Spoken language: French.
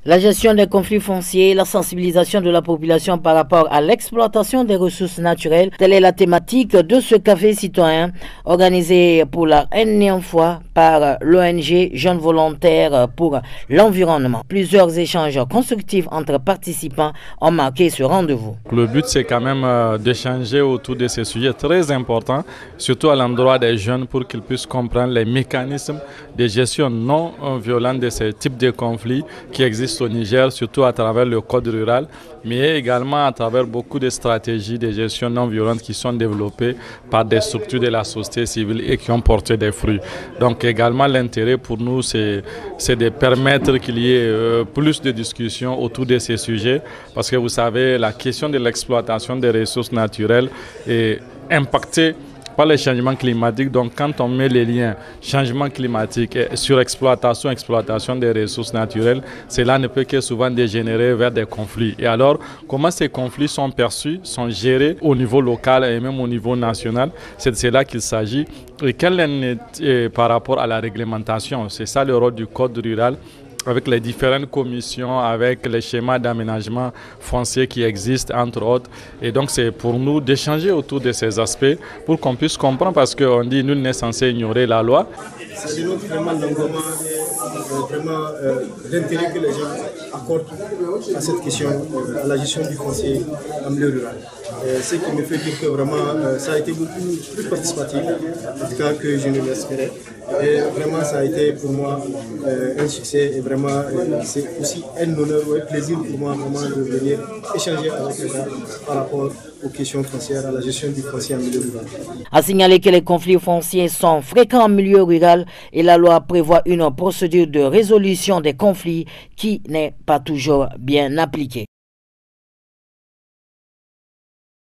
La gestion des conflits fonciers, la sensibilisation de la population par rapport à l'exploitation des ressources naturelles, telle est la thématique de ce café citoyen organisé pour la énième fois par l'ONG Jeunes Volontaires pour l'Environnement. Plusieurs échanges constructifs entre participants ont marqué ce rendez-vous. Le but, c'est quand même d'échanger autour de ces sujets très importants, surtout à l'endroit des jeunes pour qu'ils puissent comprendre les mécanismes de gestion non violente de ces types de conflits qui existent au Niger, surtout à travers le code rural, mais également à travers beaucoup de stratégies de gestion non violente qui sont développées par des structures de la société civile et qui ont porté des fruits. Donc également l'intérêt pour nous, c'est de permettre qu'il y ait plus de discussions autour de ces sujets, parce que vous savez, la question de l'exploitation des ressources naturelles est impactée par les changements climatiques. Donc quand on met les liens changement climatique et surexploitation, exploitation des ressources naturelles, cela ne peut que souvent dégénérer vers des conflits. Et alors, comment ces conflits sont perçus, sont gérés au niveau local et même au niveau national? C'est de cela qu'il s'agit. Et quel est par rapport à la réglementation? C'est ça le rôle du code rural, avec les différentes commissions, avec les schémas d'aménagement foncier qui existent, entre autres. Et donc, c'est pour nous d'échanger autour de ces aspects pour qu'on puisse comprendre, parce qu'on dit nul n'est censé ignorer la loi. Ça dénonce vraiment l'engouement et vraiment l'intérêt que les gens accordent à cette question, à la gestion du foncier en milieu rural. Ce qui me fait dire que vraiment ça a été beaucoup plus participatif, en tout cas que je ne l'espérais. Et vraiment ça a été pour moi un succès et vraiment c'est aussi un honneur ou un plaisir pour moi vraiment de venir échanger avec les gens par rapport aux questions foncières, à la gestion du foncier en milieu rural. À signaler que les conflits fonciers sont fréquents en milieu rural et la loi prévoit une procédure de résolution des conflits qui n'est pas toujours bien appliquée.